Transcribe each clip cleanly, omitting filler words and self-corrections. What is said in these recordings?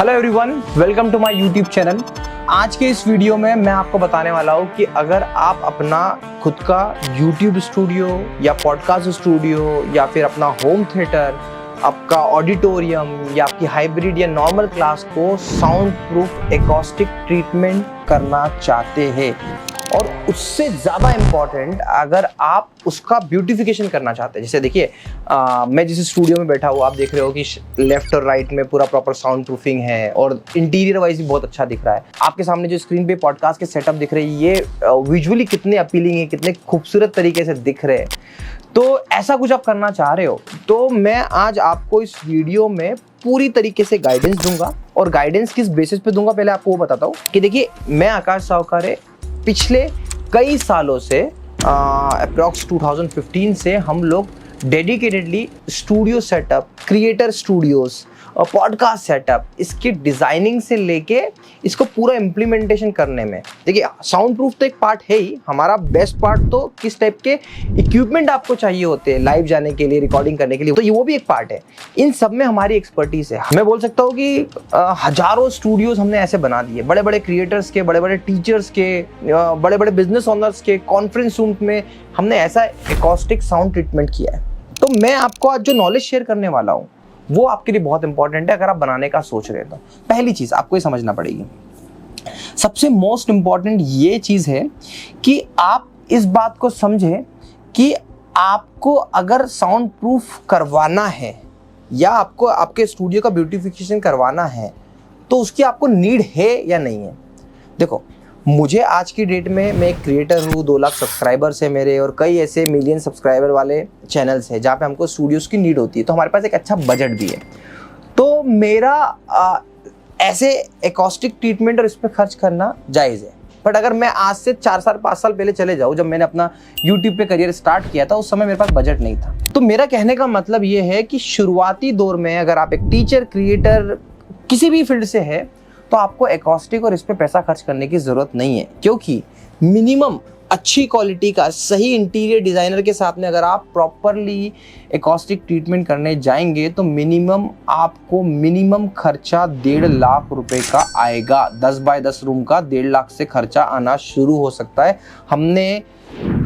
Hello everyone, welcome to my YouTube channel. आज के इस वीडियो में मैं आपको बताने वाला हूँ कि अगर आप अपना खुद का यूट्यूब स्टूडियो या पॉडकास्ट स्टूडियो या फिर अपना होम थिएटर, आपका ऑडिटोरियम या आपकी हाइब्रिड या नॉर्मल क्लास को साउंड प्रूफ एकॉस्टिक ट्रीटमेंट करना चाहते हैं और उससे ज़्यादा इम्पॉर्टेंट अगर आप उसका ब्यूटिफिकेशन करना चाहते हैं। जैसे देखिए मैं जिस स्टूडियो में बैठा हूँ, आप देख रहे हो कि लेफ्ट और राइट में पूरा प्रॉपर साउंड प्रूफिंग है और इंटीरियर वाइज भी बहुत अच्छा दिख रहा है। आपके सामने जो स्क्रीन पे पॉडकास्ट के सेटअप दिख रहे हैं, ये विजुअली कितने अपीलिंग है, कितने खूबसूरत तरीके से दिख रहे हैं। तो ऐसा कुछ आप करना चाह रहे हो तो मैं आज आपको इस वीडियो में पूरी तरीके से गाइडेंस दूंगा। और गाइडेंस किस बेसिस पे दूंगा पहले आपको वो बताता हूँ कि देखिए, मैं आकाश सावकारे पिछले कई सालों से अप्रॉक्स 2015 से हम लोग dedicatedly studio setup, creator studios और पॉडकास्ट सेटअप, इसकी डिज़ाइनिंग से लेके इसको पूरा इम्प्लीमेंटेशन करने में, देखिए साउंड प्रूफ तो एक पार्ट है ही, हमारा बेस्ट पार्ट तो किस टाइप के इक्विपमेंट आपको चाहिए होते हैं लाइव जाने के लिए, रिकॉर्डिंग करने के लिए, तो ये वो भी एक पार्ट है। इन सब में हमारी एक्सपर्टीज है। मैं बोल सकता हूँ कि हजारों स्टूडियोज हमने ऐसे बना दिए, बड़े बड़े क्रिएटर्स के, बड़े बड़े टीचर्स के, बड़े बड़े बिजनेस ओनर्स के कॉन्फ्रेंस रूम में हमने ऐसा एकॉस्टिक साउंड ट्रीटमेंट किया है। तो मैं आपको आज जो नॉलेज शेयर करने वाला हूँ वो आपके लिए बहुत इंपॉर्टेंट है। अगर आप बनाने का सोच रहे हो तो पहली चीज आपको ये समझना पड़ेगी, सबसे मोस्ट इंपॉर्टेंट ये चीज है कि आप इस बात को समझें कि आपको अगर साउंड प्रूफ करवाना है या आपको आपके स्टूडियो का ब्यूटिफिकेशन करवाना है तो उसकी आपको नीड है या नहीं है। देखो, मुझे आज की डेट में, मैं एक क्रिएटर हूँ, 2 लाख सब्सक्राइबर्स है मेरे और कई ऐसे मिलियन सब्सक्राइबर वाले चैनल्स हैं जहाँ पे हमको स्टूडियोज़ की नीड होती है, तो हमारे पास एक अच्छा बजट भी है। तो मेरा ऐसे एकॉस्टिक ट्रीटमेंट और इस पर खर्च करना जायज़ है। बट अगर मैं आज से 4 साल 5 साल पहले चले जाऊँ, जब मैंने अपना यूट्यूब पे करियर स्टार्ट किया था, उस समय मेरे पास बजट नहीं था। तो मेरा कहने का मतलब ये है कि शुरुआती दौर में अगर आप एक टीचर, क्रिएटर, किसी भी फील्ड से है तो आपको एकॉस्टिक और इस पे पैसा खर्च करने की ज़रूरत नहीं है, क्योंकि मिनिमम अच्छी क्वालिटी का सही इंटीरियर डिज़ाइनर के साथ में अगर आप प्रॉपरली एकॉस्टिक ट्रीटमेंट करने जाएंगे तो मिनिमम आपको खर्चा 1.5 लाख रुपए का आएगा। 10 बाय 10 रूम का 1.5 लाख से खर्चा आना शुरू हो सकता है। हमने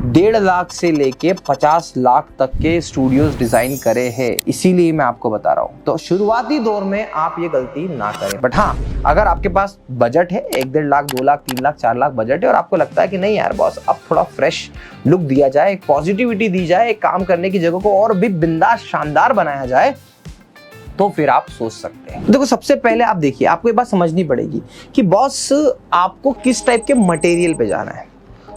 1.5 लाख से लेके 50 लाख तक के स्टूडियोज डिज़ाइन करे हैं, इसीलिए मैं आपको बता रहा हूँ। तो शुरुआती दौर में आप ये गलती ना करें। बट हाँ, अगर आपके पास बजट है, 1-1.5 लाख, 2 लाख, 3 लाख, 4 लाख बजट है और आपको लगता है कि नहीं यार बॉस, अब थोड़ा फ्रेश लुक दिया जाए, एक पॉजिटिविटी दी जाए, एक काम करने की जगह को और भी बिंदास शानदार बनाया जाए, तो फिर आप सोच सकते हैं। देखो, सबसे पहले आप देखिए, आपको ये बात समझनी पड़ेगी कि बॉस आपको किस टाइप के मटेरियल पे जाना है,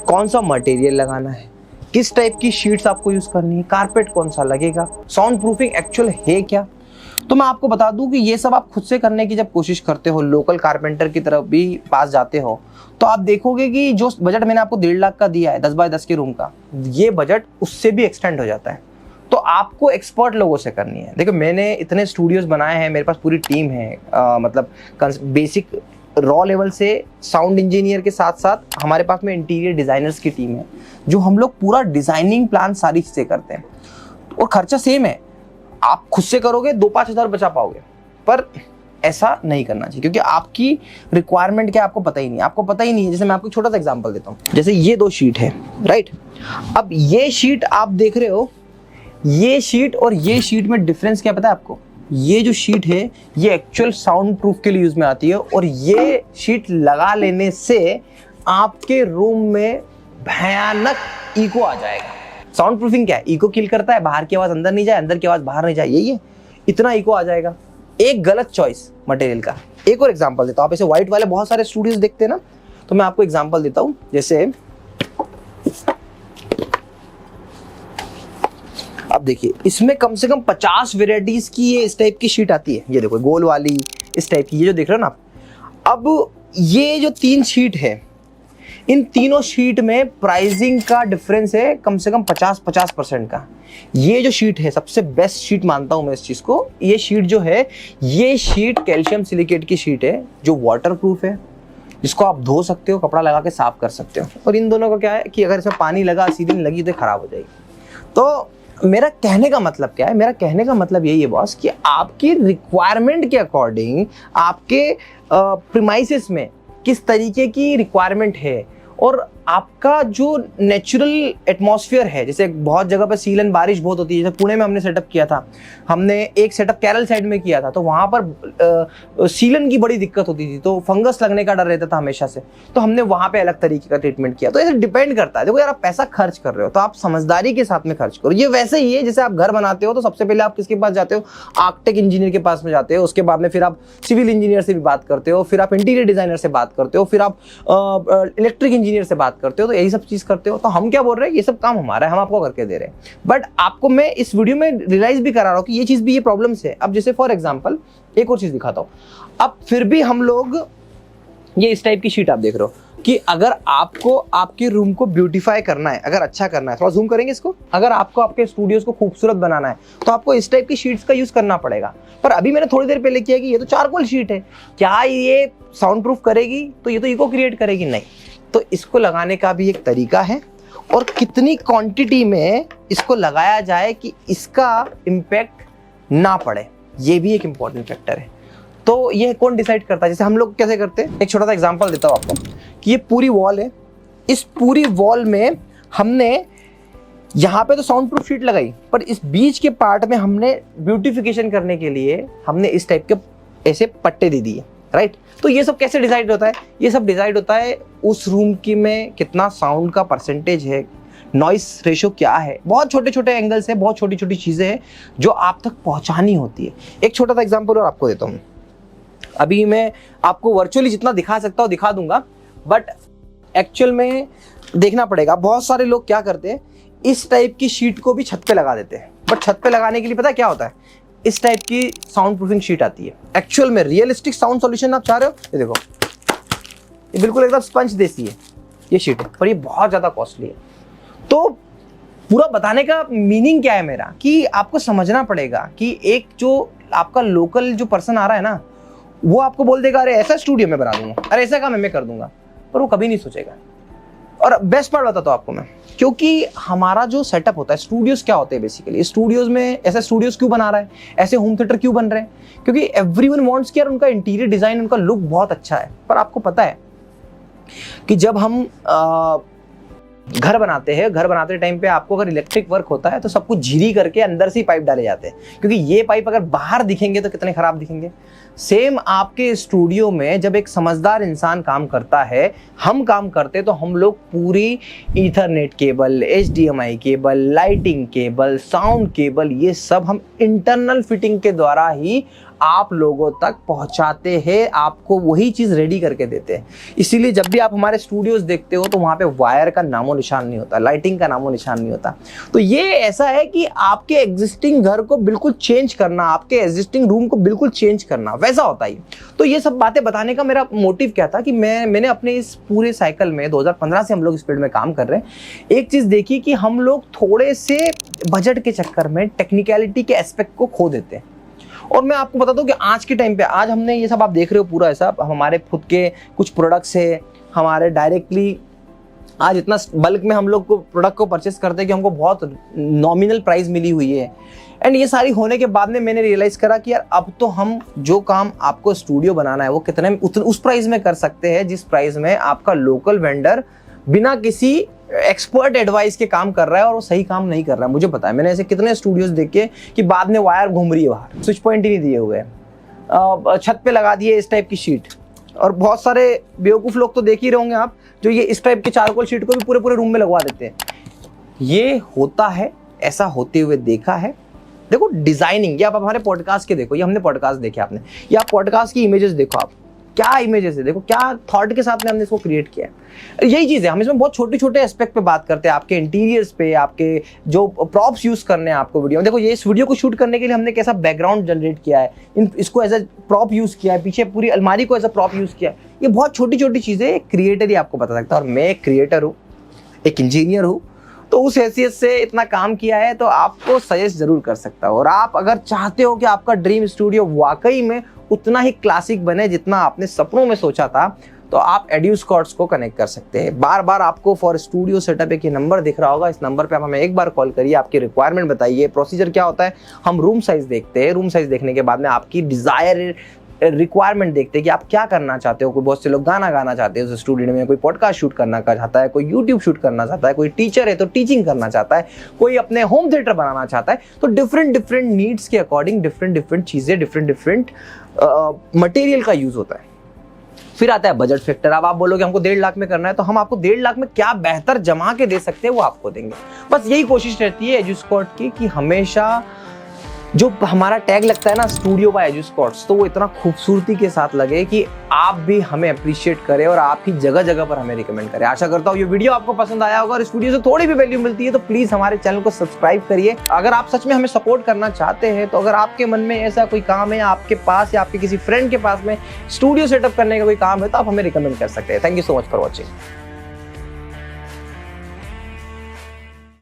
कौन सा मटेरियल लगाना है, किस टाइप की शीट्स आपको यूज करनी है, कारपेट कौन सा लगेगा, साउंड प्रूफिंग एक्चुअल है क्या। तो मैं आपको बता दूं कि ये सब आप खुद से करने की जब कोशिश करते हो, लोकल कारपेंटर की तरफ भी पास जाते हो, तो आप देखोगे कि जो बजट मैंने आपको 1.5 लाख का दिया है 10 बाय 10 के रूम का, ये बजट उससे भी एक्सटेंड हो जाता है। तो आपको एक्सपर्ट लोगों से करनी है। देखो, मैंने इतने स्टूडियोज बनाए हैं, मेरे पास पूरी टीम है, मतलब बेसिक रॉ लेवल से साउंड इंजीनियर के साथ साथ हमारे पास में इंटीरियर डिज़ाइनर्स की टीम है, जो हम लोग पूरा डिज़ाइनिंग प्लान सारी चीज़ें करते हैं। और खर्चा सेम है, आप खुद से करोगे 2-5 हज़ार बचा पाओगे, पर ऐसा नहीं करना चाहिए, क्योंकि आपकी रिक्वायरमेंट क्या है आपको पता ही नहीं। आपको पता ही नहीं है। जैसे मैं आपको छोटा सा एग्जांपल देता हूँ, जैसे ये 2 शीट है, राइट। अब ये शीट आप देख रहे हो, ये शीट और ये शीट में डिफरेंस क्या पता है आपको। ये जो शीट है ये एक्चुअल साउंड प्रूफ के लिए यूज में आती है, और ये शीट लगा लेने से आपके रूम में भयानक इको आ जाएगा। साउंड प्रूफिंग क्या है, इको किल करता है, बाहर की आवाज अंदर नहीं जाए, अंदर की आवाज बाहर नहीं जाए, यही है, इतना इको आ जाएगा। एक गलत चॉइस मटेरियल का। एक और एग्जांपल देता हूं, आप ऐसे व्हाइट वाले बहुत सारे स्टूडियोज देखते हैं ना, तो मैं आपको एग्जांपल देता हूं। जैसे अब देखिए, इसमें कम से कम 50 वेराइटीज की ये इस टाइप की शीट आती है। ये देखो, गोल वाली, इस टाइप की, ये जो देख रहे हो ना आप। अब ये जो 3 शीट है, इन तीनों शीट में प्राइसिंग का डिफरेंस है कम से कम 50% का। ये जो शीट है सबसे बेस्ट शीट मानता हूं मैं इस चीज को। ये शीट जो है, ये शीट कैल्शियम सिलिकेट की शीट है, जो वाटर प्रूफ है, जिसको आप धो सकते हो, कपड़ा लगा के साफ कर सकते हो। और इन दोनों का क्या है कि अगर इसमें पानी लगा, सीलिंग लगी तो खराब हो जाएगी। तो मेरा कहने का मतलब क्या है, मेरा कहने का मतलब यही है बॉस कि आपकी रिक्वायरमेंट के अकॉर्डिंग आपके प्रीमाइसेस में किस तरीके की रिक्वायरमेंट है और आपका जो नेचुरल एटमॉस्फेयर है, जैसे बहुत जगह पर सीलन बारिश बहुत होती है, जैसे पुणे में हमने सेटअप किया था, हमने एक सेटअप केरल साइड में किया था, तो वहाँ पर सीलन की बड़ी दिक्कत होती थी, तो फंगस लगने का डर रहता था हमेशा से, तो हमने वहाँ पे अलग तरीके का ट्रीटमेंट किया। तो ऐसे डिपेंड करता है। देखो यार, आप पैसा खर्च कर रहे हो तो आप समझदारी के साथ में खर्च करो। ये वैसे ही है जैसे आप घर बनाते हो तो सबसे पहले आप किसके पास जाते हो, आर्किटेक्ट इंजीनियर के पास में जाते हो, उसके बाद में फिर आप सिविल इंजीनियर से भी बात करते हो, फिर आप इंटीरियर डिजाइनर से बात करते हो, फिर आप इलेक्ट्रिक इंजीनियर से बात करते हो, तो यही सब चीज करते हो। तो हम क्या बोल रहे हैं, ये सब काम हमारा है, हम आपको करके दे रहे हैं। बट आपको मैं इस वीडियो में रियलाइज भी करा रहा हूं कि ये चीज भी, ये प्रॉब्लम्स है। अब जैसे फॉर एग्जांपल एक और चीज दिखाता हूं। अब फिर भी हम लोग, ये इस टाइप की शीट आप देख रहे हो कि अगर आपको आपके रूम को ब्यूटीफाई करना है, अगर अच्छा करना है, थोड़ा जूम करेंगे इसको, अगर आपको आपके स्टूडियोज को खूबसूरत बनाना है तो आपको इस टाइप की शीट्स का यूज करना पड़ेगा। पर अभी मैंने थोड़ी देर पहले किया कि ये तो चारकोल शीट है, क्या ये साउंड प्रूफ करेगी? तो ये तो इको क्रिएट करेगी? नहीं। तो इसको लगाने का भी एक तरीका है और कितनी क्वांटिटी में इसको लगाया जाए कि इसका इम्पैक्ट ना पड़े, ये भी एक इंपॉर्टेंट फैक्टर है। तो ये कौन डिसाइड करता है? जैसे हम लोग कैसे करते हैं, एक छोटा सा एग्जांपल देता हूं आपको कि ये पूरी वॉल है, इस पूरी वॉल में हमने यहाँ पे तो साउंड प्रूफ शीट लगाई, पर इस बीच के पार्ट में हमने ब्यूटिफिकेशन करने के लिए हमने इस टाइप के ऐसे पट्टे दे दिए, राइट। तो ये सब कैसे डिसाइड होता है? ये सब डिसाइड होता है उस रूम की में कितना साउंड का परसेंटेज है, नॉइस रेशो क्या है, बहुत छोटे छोटे एंगल्स है, बहुत छोटी छोटी चीजें हैं जो आप तक पहुंचानी होती है। एक छोटा सा एग्जांपल और आपको देता हूं। अभी मैं आपको वर्चुअली जितना दिखा सकता हूं दिखा दूंगा, बट एक्चुअल में देखना पड़ेगा। बहुत सारे लोग क्या करते हैं, इस टाइप की शीट को भी छत पे लगा देते हैं, बट छत पे लगाने के लिए पता है क्या होता है, इस टाइप की साउंड प्रूफिंग शीट आती है। एक्चुअल में रियलिस्टिक साउंड सॉल्यूशन आप चाह रहे हो, ये देखो, ये बिल्कुल एकदम स्पंज देसी है ये शीट है, पर ये बहुत ज्यादा कॉस्टली है। तो पूरा बताने का मीनिंग क्या है मेरा, कि आपको समझना पड़ेगा कि एक जो आपका लोकल जो पर्सन आ रहा है ना, वो आपको बोल देगा अरे ऐसा स्टूडियो में बना दूंगा, अरे ऐसा काम मैं कर दूंगा, पर वो कभी नहीं सोचेगा। और बेस्ट पार्ट बताता हूं आपको मैं, क्योंकि हमारा जो सेटअप होता है, स्टूडियोज क्या होते हैं बेसिकली, स्टूडियोज में ऐसे स्टूडियोज क्यों बना रहा है, ऐसे होम थिएटर क्यों बन रहे हैं, क्योंकि एवरीवन वांट्स कि यार उनका इंटीरियर डिजाइन, उनका लुक बहुत अच्छा है। पर आपको पता है कि जब हम घर बनाते हैं, घर बनाते टाइम पे आपको अगर इलेक्ट्रिक वर्क होता है तो सब कुछ झिरी करके अंदर से ही पाइप डाले जाते हैं, क्योंकि ये पाइप अगर बाहर दिखेंगे तो कितने खराब दिखेंगे। सेम आपके स्टूडियो में जब एक समझदार इंसान काम करता है, हम काम करते हैं, तो हम लोग पूरी Ethernet cable, HDMI cable, lighting cable, sound cable, ये सब हम इंटरनल फिटिंग के द्वारा ही आप लोगों तक पहुंचाते हैं, आपको वही चीज रेडी करके देते हैं। इसीलिए जब भी आप हमारे स्टूडियोज देखते हो तो वहां पे वायर का नामो निशान नहीं होता, लाइटिंग का नामो निशान नहीं होता। तो ये ऐसा है कि आपके एग्जिस्टिंग घर को बिल्कुल चेंज करना, आपके एग्जिस्टिंग रूम को बिल्कुल चेंज करना, वैसा होता है। तो ये सब बातें बताने का मेरा मोटिव क्या था कि मैंने अपने इस पूरे साइकिल में 2015 से हम लोग इस फील्ड में काम कर रहे हैं, एक चीज देखी कि हम लोग थोड़े से बजट के चक्कर में टेक्निकलिटी के एस्पेक्ट को खो देते हैं। और मैं आपको बता दूं कि आज के टाइम पे, आज हमने ये सब आप देख रहे हो पूरा ऐसा, हमारे खुद के कुछ प्रोडक्ट्स है, हमारे डायरेक्टली आज इतना बल्क में हम लोग को प्रोडक्ट को परचेस करते हैं कि हमको बहुत नॉमिनल प्राइस मिली हुई है। एंड ये सारी होने के बाद में मैंने रियलाइज करा कि यार अब तो हम जो काम आपको स्टूडियो बनाना है वो कितने उस प्राइस में कर सकते हैं जिस प्राइस में आपका लोकल वेंडर बिना किसी एक्सपर्ट एडवाइस के काम कर रहा है, और वो सही काम नहीं कर रहा है। मुझे पता है, मैंने ऐसे कितने स्टूडियोज देखे कि बाद में वायर घूम रही है बाहर, स्विच पॉइंट ही नहीं दिए हुए, छत पे लगा दिए इस टाइप की शीट। और बहुत सारे बेवकूफ़ लोग तो देख ही रहे होंगे आप, जो ये इस टाइप के चारकोल शीट को भी पूरे पूरे रूम में लगवा देते हैं। ये होता है, ऐसा होते हुए देखा है। देखो डिजाइनिंग, ये आप हमारे पॉडकास्ट के देखो, ये हमने पॉडकास्ट देखे आपने, या पॉडकास्ट की इमेजेस देखो, आप क्या इमेजेस है, देखो क्या थॉट के साथ में हमने इसको क्रिएट किया है। यही चीज़ है, हम इसमें बहुत छोटे छोटे एस्पेक्ट पे बात करते हैं, आपके इंटीरियर्स पे, आपके जो प्रॉप्स यूज करने हैं आपको वीडियो में। देखो ये इस वीडियो को शूट करने के लिए हमने कैसा बैकग्राउंड जनरेट किया है, इसको एज ए प्रॉप यूज किया है, पीछे पूरी अलमारी को एज ए प्रॉप यूज किया है। ये बहुत छोटी छोटी चीज़ें एक क्रिएटर ही आपको बता सकता है, और मैं एक क्रिएटर हूँ, एक इंजीनियर हूँ, तो उस हैसियत से इतना काम किया है, तो आपको सजेस्ट जरूर कर सकता हूँ। और आप अगर चाहते हो कि आपका ड्रीम स्टूडियो वाकई में उतना ही क्लासिक बने जितना आपने सपनों में सोचा था, तो आप एड्यूस्कॉर्ट्स को कनेक्ट कर सकते हैं। बार बार आपको फॉर स्टूडियो सेटअप एक नंबर दिख रहा होगा, इस नंबर पे आप हमें एक बार कॉल करिए, आपकी रिक्वायरमेंट बताइए। प्रोसीजर क्या होता है, हम रूम साइज देखते हैं, रूम साइज देखने के बाद में आपकी डिजायर रिक्वायरमेंट देखते हैं कि आप क्या करना चाहते हो। कोई बहुत से लोग गाना गाना चाहते हैं उस स्टूडियो में, कोई पॉडकास्ट शूट करना चाहता है, कोई यूट्यूब शूट करना चाहता है, कोई टीचर है तो टीचिंग करना चाहता है, कोई अपने होम थिएटर बनाना चाहता है। तो डिफरेंट नीड्स के अकॉर्डिंग डिफरेंट चीज़ें, डिफरेंट मटेरियल का यूज़ होता है। फिर आता है बजट फैक्टर। अब आप बोलोगे हमको 1.5 लाख में करना है, तो हम आपको 1.5 लाख में क्या बेहतर जमा के दे सकते हैं वो आपको देंगे। बस यही कोशिश रहती है एड्यूस्कॉर्ट की कि हमेशा जो हमारा टैग लगता है ना, स्टूडियो बाय एड्यूस्कॉर्ट्स, तो वो इतना खूबसूरती के साथ लगे कि आप भी हमें अप्रिशिएट करें और आप ही जगह जगह पर हमें रिकमेंड करें। आशा करता हूँ ये वीडियो आपको पसंद आया होगा और इस वीडियो से थोड़ी भी वैल्यू मिलती है तो प्लीज हमारे चैनल को सब्सक्राइब करिए। अगर आप सच में हमें सपोर्ट करना चाहते हैं, तो अगर आपके मन में ऐसा कोई काम है, आपके पास या आपके किसी फ्रेंड के पास में स्टूडियो सेटअप करने का कोई काम है, तो आप हमें रिकमेंड कर सकते हैं। Thank you so much for watching.